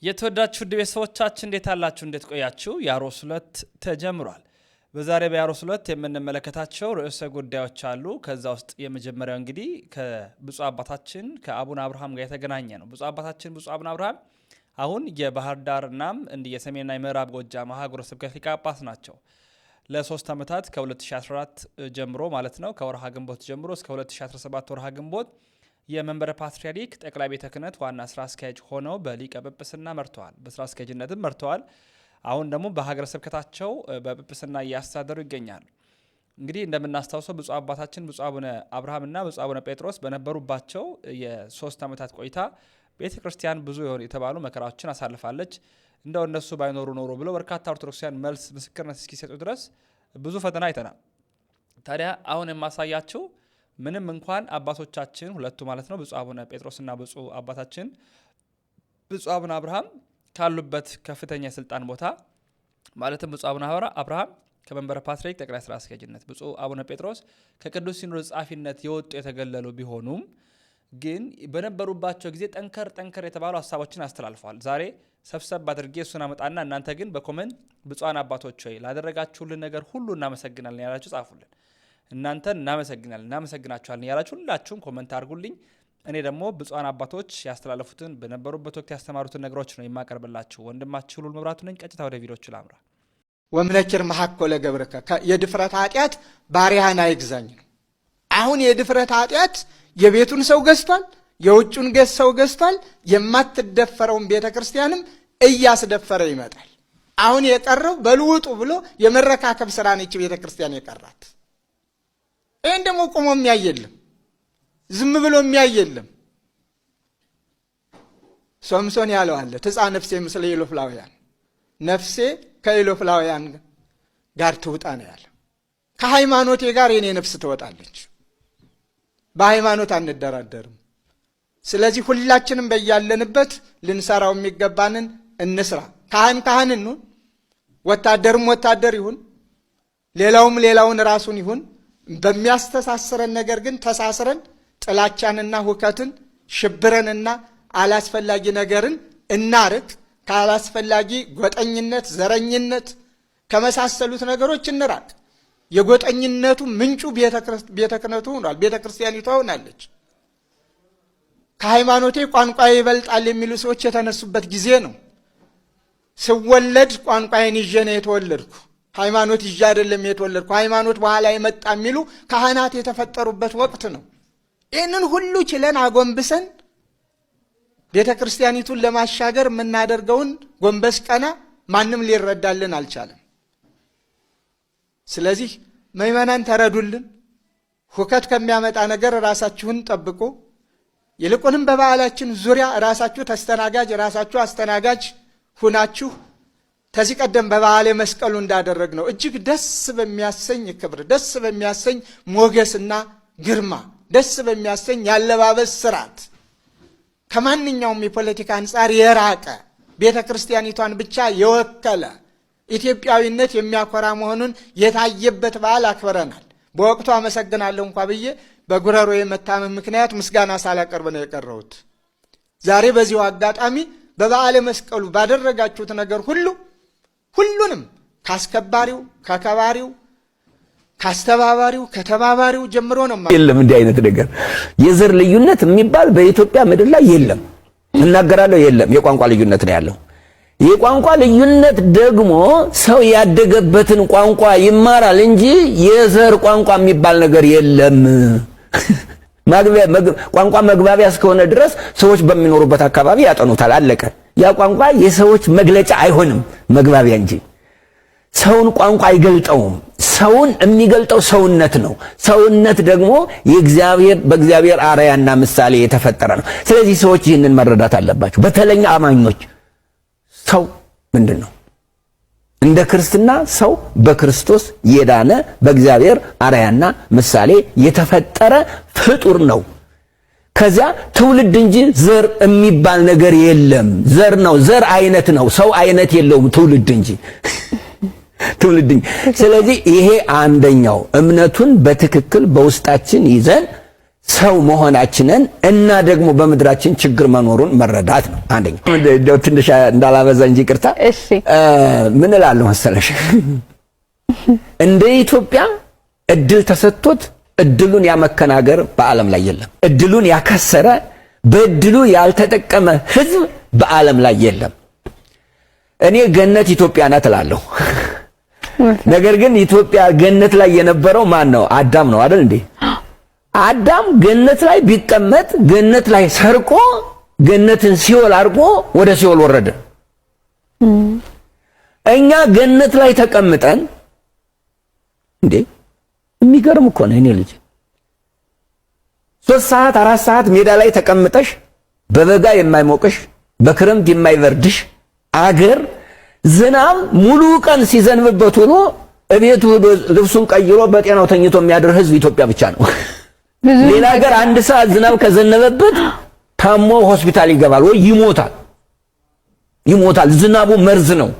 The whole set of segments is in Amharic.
የተወዳችሁ ቤተሰቦቻችን እንዴት አላችሁ? እንዴት ቆያችሁ? ያሮስ 2 ተጀምሯል። በዛሬ በያሮስ 2 የምንመለከታቸው ርዕሰ ጉዳዮች አሉ። ከዛ ውስጥ የመጀመሪያው እንግዲህ ከብፁዕ አባታችን ከአቡነ አብርሃም ጋር የተገናኘ ነው። ብፁዕ አባታችን ብፁዕ አቡነ አብርሃም አሁን የባህር ዳርናም እንዲህ የሰሜንና የምዕራብ ጎጃም ሀገረ ስብከት ሊቀ ጳጳስ ናቸው። ለ3 ዓመታት ከ2014 ጀምሮ ማለት ነው ከወርሃ ግንቦት ጀምሮ እስከ 2017 ወርሃ ግንቦት የመንበረ ፓትርያርክ ጠቅላይ ቤተ ክህነት ዋና ስራ አስኪያጅ ሆነው በሊቀ ጵጵስና መርተዋል። በስራ አስኪያጅነትም መርተዋል። አሁን ደግሞ በሀገረ ስብከታቸው በጵጵስና እያስተዳደሩ ይገኛሉ። እንግዲህ እንደምናስታውሰው ብፁዕ አባታችን ብፁዕ አቡነ አብርሃምና ብፁዕ አቡነ ጴጥሮስ በነበሩባቸው የ3 ዓመታት ቆይታ ቤተ ክርስቲያን ብዙ የተባሉ መከራዎችን አሳልፋለች። እንደው እነሱ ባይኖሩ ኖሮ ብለው በርካታ ኦርቶዶክሳውያን መልስ ምስክርነት እስኪሰጡ ድረስ ብዙ ፈተና አይተናል። ታዲያ አሁን የማሳያችሁ ምንም እንኳን አባቶቻችን ሁለቱ ማለት ነው ብፁዕ አቡነ ጴጥሮስና ብፁዕ አባታችን ብፁዕ አቡነ አብርሃም ካሉበት ከፍተኛ የስልጣን ቦታ ማለትም ብፁዕ አቡነ አብርሃም ከመንበረ ፓትርያርክ ጠቅላይ ስራ አስኪያጅነት፣ ብፁዕ አቡነ ጴጥሮስ ከቅዱስ ሲኖዶስ ጸሐፊነት የወጡ የተገለሉ ቢሆኑም ግን በነበሩባቸው ጊዜ ጠንከር የተባሉ ሀሳቦችን አስተላልፈዋል። ዛሬ ሰብሰብ አድርጌ እሱን አመጣና እናንተ ግን በኮመንት ብፁዓን አባቶች ሆይ ላደረጋችሁልን ነገር ሁሉ እናመሰግናለን ያላችሁ ጻፉልን። እናንተን እናመሰግናችኋለን ያላችሁ ሁላችሁም ኮመንት አድርጉልኝ። እኔ ደግሞ ብፁዓን አባቶች ያስተላለፉትን በነበሩበት ወቅት ያስተማሩትን ነገሮች ነው የማቀርብላችሁ። ወንድማችሁ ሁሉ መብራቱ ነኝ። ቀጥታ ወደ ቪዲዮቹ ላምራ። ወምነኪር መሐኮለ ገብርከ የድፍረት ኃጢአት ባሪያህን አይግዛኝ ነው። አሁን የድፍረት ኃጢአት የቤቱን ሰው ገዝቷል፣ የውጩን ሰው ገዝቷል። የማትደፈረውን ቤተ ክርስቲያንም እያስደፈረ ይመጣል። አሁን የቀረው በልውጡ ብሎ የመረካከብ ስራ ነች ቤተ ክርስቲያን የቀራት። ይህን ደግሞ ቆሞ የሚያይ የለም፣ ዝም ብሎ የሚያይ የለም። ሶምሶን ያለው አለ ትጻ ነፍሴ ምስለ ኢሎፍላውያን፣ ነፍሴ ከኢሎፍላውያን ጋር ትውጣ ነው ያለ። ከሃይማኖቴ ጋር የኔ ነፍስ ትወጣለች። በሃይማኖት አንደራደርም። ስለዚህ ሁላችንም በያለንበት ልንሰራው የሚገባንን እንስራ። ካህን እንሁን፣ ወታደርም ወታደር ይሁን፣ ሌላውም ሌላውን ራሱን ይሁን። በሚያስተሳስረን ነገር ግን ተሳስረን ጥላቻንና ሁከትን ሽብረንና አላስፈላጊ ነገርን እናርቅ። ካላስፈላጊ ጎጠኝነት፣ ዘረኝነት ከመሳሰሉት ነገሮች እንራቅ። የጎጠኝነቱ ምንጩ ቤተ ክህነቱ ሆኗል። ቤተ ክርስቲያኒቷ ሆናለች። ከሃይማኖቴ ቋንቋ ይበልጣል የሚሉ ሰዎች የተነሱበት ጊዜ ነው። ስወለድ ቋንቋዬን ይዤ ነው የተወለድኩ፣ ሃይማኖት ይዤ አይደለም የተወለድኩ፣ ሃይማኖት በኋላ የመጣ የሚሉ ካህናት የተፈጠሩበት ወቅት ነው። ይህንን ሁሉ ችለን አጎንብሰን ቤተ ክርስቲያኒቱን ለማሻገር የምናደርገውን ጎንበስ ቀና ማንም ሊረዳልን አልቻለም። ስለዚህ ምዕመናን ተረዱልን። ሁከት ከሚያመጣ ነገር ራሳችሁን ጠብቁ። ይልቁንም በበዓላችን ዙሪያ ራሳችሁ ተስተናጋጅ፣ ራሳችሁ አስተናጋጅ ሁናችሁ ከዚህ ቀደም በበዓለ መስቀሉ እንዳደረግ ነው እጅግ ደስ በሚያሰኝ ክብር፣ ደስ በሚያሰኝ ሞገስና ግርማ፣ ደስ በሚያሰኝ ያለባበስ ስርዓት ከማንኛውም የፖለቲካ አንጻር የራቀ ቤተ ክርስቲያኒቷን ብቻ የወከለ ኢትዮጵያዊነት የሚያኮራ መሆኑን የታየበት በዓል አክብረናል። በወቅቱ አመሰግናለሁ እንኳ ብዬ በጉረሮ የመታመም ምክንያት ምስጋና ሳላቀርብ ነው የቀረሁት። ዛሬ በዚሁ አጋጣሚ በበዓለ መስቀሉ ባደረጋችሁት ነገር ሁሉንም ካስከባሪው፣ ከከባሪው፣ ካስተባባሪው፣ ከተባባሪው ጀምሮ ነው የለም። እንዲህ አይነት ነገር የዘር ልዩነት የሚባል በኢትዮጵያ ምድር ላይ የለም። እናገራለሁ፣ የለም። የቋንቋ ልዩነት ነው ያለው። የቋንቋ ልዩነት ደግሞ ሰው ያደገበትን ቋንቋ ይማራል እንጂ የዘር ቋንቋ የሚባል ነገር የለም። ቋንቋ መግባቢያ እስከሆነ ድረስ ሰዎች በሚኖሩበት አካባቢ ያጠኑታል፣ አለቀ። ያ ቋንቋ የሰዎች መግለጫ አይሆንም፣ መግባቢያ እንጂ። ሰውን ቋንቋ አይገልጠውም። ሰውን የሚገልጠው ሰውነት ነው። ሰውነት ደግሞ በእግዚአብሔር አርአያና ምሳሌ የተፈጠረ ነው። ስለዚህ ሰዎች ይህንን መረዳት አለባቸው። በተለይ አማኞች ሰው ምንድን ነው? እንደ ክርስትና ሰው በክርስቶስ የዳነ በእግዚአብሔር አርአያና ምሳሌ የተፈጠረ ፍጡር ነው። ከዚያ ትውልድ እንጂ ዘር የሚባል ነገር የለም። ዘር ነው፣ ዘር አይነት ነው። ሰው አይነት የለውም፣ ትውልድ እንጂ ትውልድ እንጂ። ስለዚህ ይሄ አንደኛው እምነቱን በትክክል በውስጣችን ይዘን ሰው መሆናችንን እና ደግሞ በምድራችን ችግር መኖሩን መረዳት ነው። አንደኛ እንደው ትንሽ እንዳላበዛ እንጂ ይቅርታ። እሺ ምን እላለሁ መሰለሽ እንደ ኢትዮጵያ እድል ተሰጥቶት እድሉን ያመከናገር በዓለም ላይ የለም። እድሉን ያከሰረ በእድሉ ያልተጠቀመ ህዝብ በዓለም ላይ የለም። እኔ ገነት ኢትዮጵያ ናት እላለሁ። ነገር ግን ኢትዮጵያ ገነት ላይ የነበረው ማን ነው? አዳም ነው አይደል እንዴ? አዳም ገነት ላይ ቢቀመጥ ገነት ላይ ሰርቆ ገነትን ሲኦል አድርጎ ወደ ሲኦል ወረደ። እኛ ገነት ላይ ተቀምጠን እንዴ የሚገርም እኮ ነው። እኔ ልጅ 3 ሰዓት 4 ሰዓት ሜዳ ላይ ተቀምጠሽ በበጋ የማይሞቅሽ በክረምት የማይበርድሽ አገር ዝናብ ሙሉ ቀን ሲዘንብበት ውሎ እቤቱ ልብሱን ቀይሮ በጤናው ተኝቶ የሚያድር ህዝብ ኢትዮጵያ ብቻ ነው። ሌላ ሀገር 1 ሰዓት ዝናብ ከዘነበበት ታሞ ሆስፒታል ይገባል ወይ ይሞታል። ዝናቡ መርዝ ነው።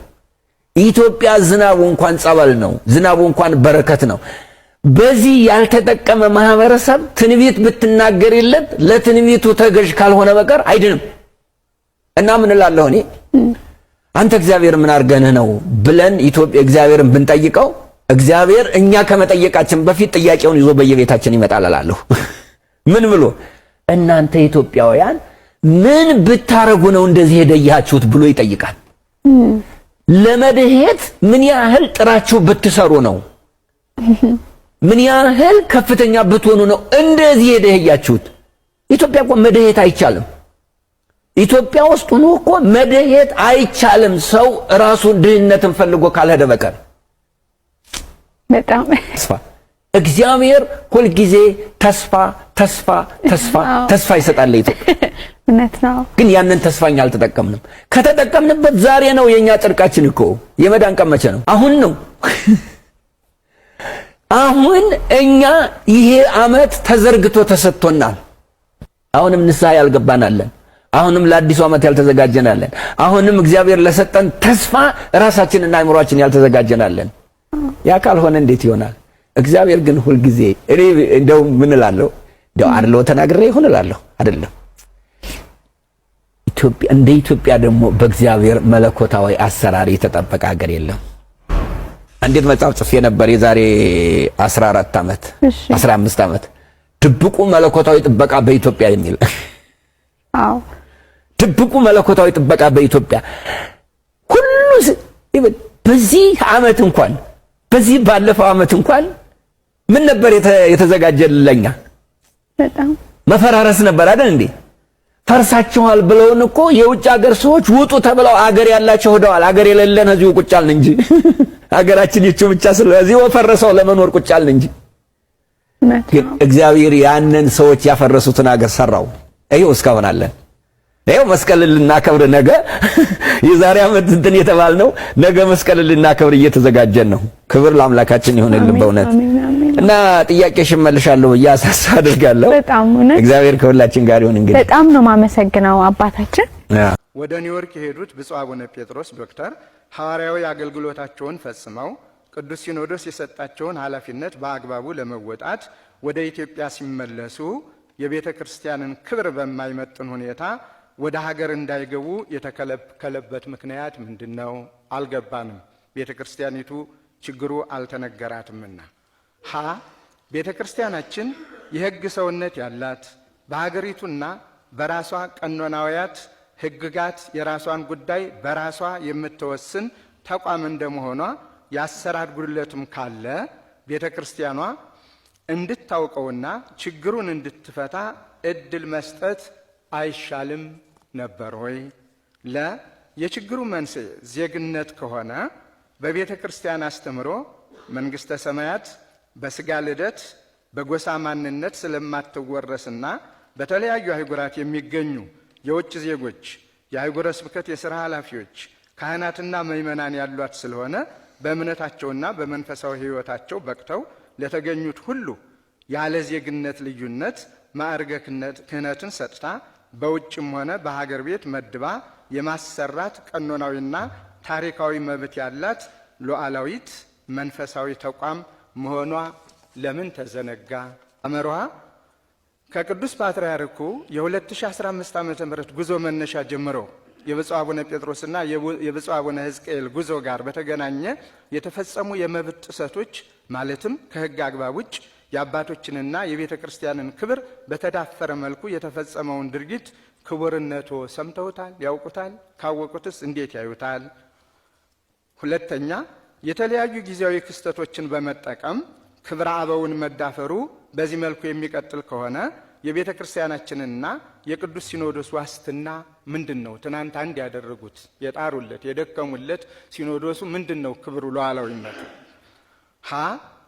ኢትዮጵያ ዝናቡ እንኳን ጸበል ነው። ዝናቡ እንኳን በረከት ነው። በዚህ ያልተጠቀመ ማህበረሰብ ትንቢት ብትናገርለት ለትንቢቱ ተገዥ ካልሆነ በቀር አይድንም። እና ምን እላለሁ እኔ አንተ እግዚአብሔር ምን አርገንህ ነው ብለን ኢትዮጵያ እግዚአብሔርን ብንጠይቀው እግዚአብሔር እኛ ከመጠየቃችን በፊት ጥያቄውን ይዞ በየቤታችን ይመጣል እላለሁ። ምን ብሎ እናንተ ኢትዮጵያውያን ምን ብታረጉ ነው እንደዚህ ሄደያችሁት ብሎ ይጠይቃል። ለመድሄት ምን ያህል ጥራችሁ ብትሰሩ ነው? ምን ያህል ከፍተኛ ብትሆኑ ነው እንደዚህ ሄደያችሁት? ኢትዮጵያ እኮ መድሄት አይቻልም። ኢትዮጵያ ውስጥ ሆኖ እኮ መድሄት አይቻልም። ሰው ራሱን ድህነትን ፈልጎ ካልሄደ በቀር በጣም እግዚአብሔር ሁል ጊዜ ተስፋ ይሰጣል ለኢትዮጵያ። እውነት ነው። ግን ያንን ተስፋኛ አልተጠቀምንም። ከተጠቀምንበት ዛሬ ነው የኛ ጽድቃችን እኮ። የመዳን ቀን መቼ ነው? አሁን ነው። አሁን እኛ ይሄ ዓመት ተዘርግቶ ተሰጥቶናል። አሁንም ንስሐ ያልገባናለን። አሁንም ለአዲሱ ዓመት ያልተዘጋጀናለን። አሁንም እግዚአብሔር ለሰጠን ተስፋ ራሳችንና አእምሮአችን ያልተዘጋጀናለን። ያ ካልሆነ እንዴት ይሆናል? እግዚአብሔር ግን ሁል ጊዜ እኔ እንደው ምን እላለሁ እንደው አድሎ ተናግሬ ይሁን እላለሁ አይደለም። ኢትዮጵያ እንደ ኢትዮጵያ ደግሞ በእግዚአብሔር መለኮታዊ አሰራር የተጠበቀ ሀገር የለም። እንዴት መጽሐፍ ጽፌ ነበር የዛሬ 14 ዓመት 15 ዓመት ድብቁ መለኮታዊ ጥበቃ በኢትዮጵያ የሚል አዎ ድብቁ መለኮታዊ ጥበቃ በኢትዮጵያ ሁሉ በዚህ ዓመት እንኳን በዚህ ባለፈው ዓመት እንኳን ምን ነበር የተዘጋጀልኛ? በጣም መፈራረስ ነበር አይደል እንዴ? ፈርሳችኋል ብለውን እኮ የውጭ ሀገር ሰዎች ውጡ ተብለው አገር ያላቸው ሄደዋል። አገር የሌለን እዚሁ ቁጭ አልን እንጂ አገራችን ይቹ ብቻ ስለዚህ ወፈረሰው ለመኖር ቁጭ አልን እንጂ እግዚአብሔር ያንን ሰዎች ያፈረሱትን አገር ሰራው። ይሄው እስካሁን አለን። ይሄው መስቀልን ልናከብር ነገ የዛሬ ዓመት እንትን የተባልነው ነገ መስቀልን ልናከብር እየተዘጋጀን ነው። ክብር ለአምላካችን ይሁንልን በእውነት እና ጥያቄሽን መልሻለሁ ያሳሳ አድርጋለሁ። በጣም እውነት እግዚአብሔር ከሁላችን ጋር ይሁን። እንግዲህ በጣም ነው ማመሰግነው አባታችን። ወደ ኒውዮርክ የሄዱት ብፁዕ አቡነ ጴጥሮስ ዶክተር ሐዋርያዊ አገልግሎታቸውን ፈጽመው ቅዱስ ሲኖዶስ የሰጣቸውን ኃላፊነት በአግባቡ ለመወጣት ወደ ኢትዮጵያ ሲመለሱ የቤተ ክርስቲያንን ክብር በማይመጥን ሁኔታ ወደ ሀገር እንዳይገቡ የተከለከለበት ምክንያት ምንድነው? አልገባንም። ቤተ ክርስቲያኒቱ ችግሩ አልተነገራትምና። ሀ ቤተ ክርስቲያናችን የሕግ ሰውነት ያላት በሀገሪቱና በራሷ ቀኖናውያት ሕግጋት የራሷን ጉዳይ በራሷ የምትወስን ተቋም እንደመሆኗ የአሰራር ጉድለትም ካለ ቤተ ክርስቲያኗ እንድታውቀውና ችግሩን እንድትፈታ እድል መስጠት አይሻልም ነበር ወይ? ለ የችግሩ መንስኤ ዜግነት ከሆነ በቤተ ክርስቲያን አስተምሮ መንግስተ ሰማያት በስጋ ልደት በጎሳ ማንነት ስለማትወረስና በተለያዩ አህጉራት የሚገኙ የውጭ ዜጎች የአህጉረ ስብከት የሥራ ኃላፊዎች ካህናትና ምእመናን ያሏት ስለሆነ በእምነታቸውና በመንፈሳዊ ሕይወታቸው በቅተው ለተገኙት ሁሉ ያለ ዜግነት ልዩነት ማዕርገ ክህነትን ሰጥታ በውጭም ሆነ በሀገር ቤት መድባ የማሰራት ቀኖናዊና ታሪካዊ መብት ያላት ሉዓላዊት መንፈሳዊ ተቋም መሆኗ ለምን ተዘነጋ? አመሯ ከቅዱስ ፓትርያርኩ የ2015 ዓመተ ምህረት ጉዞ መነሻ ጀምሮ የብፁዕ አቡነ ጴጥሮስና የብፁዕ አቡነ ሕዝቅኤል ጉዞ ጋር በተገናኘ የተፈጸሙ የመብት ጥሰቶች ማለትም ከሕግ አግባብ ውጭ የአባቶችንና የቤተ ክርስቲያንን ክብር በተዳፈረ መልኩ የተፈጸመውን ድርጊት ክቡርነቶ ሰምተውታል? ያውቁታል? ካወቁትስ እንዴት ያዩታል? ሁለተኛ፣ የተለያዩ ጊዜያዊ ክስተቶችን በመጠቀም ክብረ አበውን መዳፈሩ በዚህ መልኩ የሚቀጥል ከሆነ የቤተ ክርስቲያናችንና የቅዱስ ሲኖዶስ ዋስትና ምንድነው? ትናንት አንድ ያደረጉት የጣሩለት የደከሙለት ሲኖዶሱ ምንድነው ክብሩ ሉዓላዊነቱ? ሀ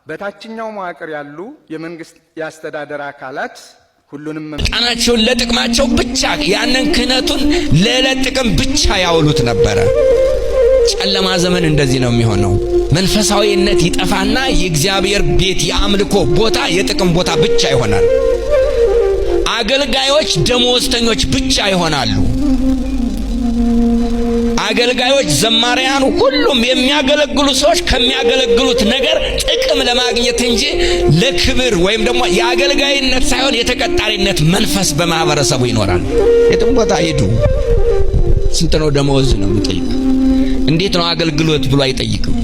በታችኛው መዋቅር ያሉ የመንግስት ያስተዳደር አካላት ሁሉንም ጣናቸውን ለጥቅማቸው ብቻ ያንን ክህነቱን ለጥቅም ብቻ ያውሉት ነበረ። ጨለማ ዘመን እንደዚህ ነው የሚሆነው። መንፈሳዊነት ይጠፋና የእግዚአብሔር ቤት የአምልኮ ቦታ የጥቅም ቦታ ብቻ ይሆናል። አገልጋዮች ደሞዝተኞች ብቻ ይሆናሉ። አገልጋዮች፣ ዘማሪያን፣ ሁሉም የሚያገለግሉ ሰዎች ከሚያገለግሉት ነገር ጥቅም ለማግኘት እንጂ ለክብር ወይም ደግሞ የአገልጋይነት ሳይሆን የተቀጣሪነት መንፈስ በማህበረሰቡ ይኖራል። የትም ቦታ ሄዱ ስንት ነው ደሞዝ ነው የሚጠይቀው? እንዴት ነው አገልግሎት ብሎ አይጠይቅም።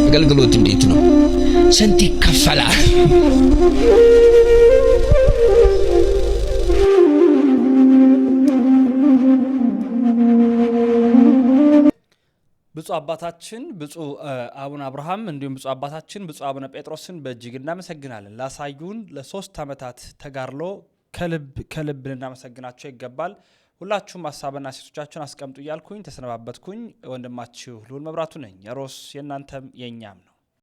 አገልግሎት እንዴት ነው? ስንት ይከፈላል? ብፁዕ አባታችን ብፁዕ አቡነ አብርሃም እንዲሁም ብፁዕ አባታችን ብፁዕ አቡነ ጴጥሮስን በእጅግ እናመሰግናለን። ላሳዩን ለ3 ዓመታት ተጋድሎ ከልብ ልናመሰግናቸው ይገባል። ሁላችሁም ሀሳብና ሴቶቻችሁን አስቀምጡ እያልኩኝ ተሰነባበትኩኝ። ወንድማችሁ ልዑል መብራቱ ነኝ። ያሮስ የእናንተም የእኛም ነው።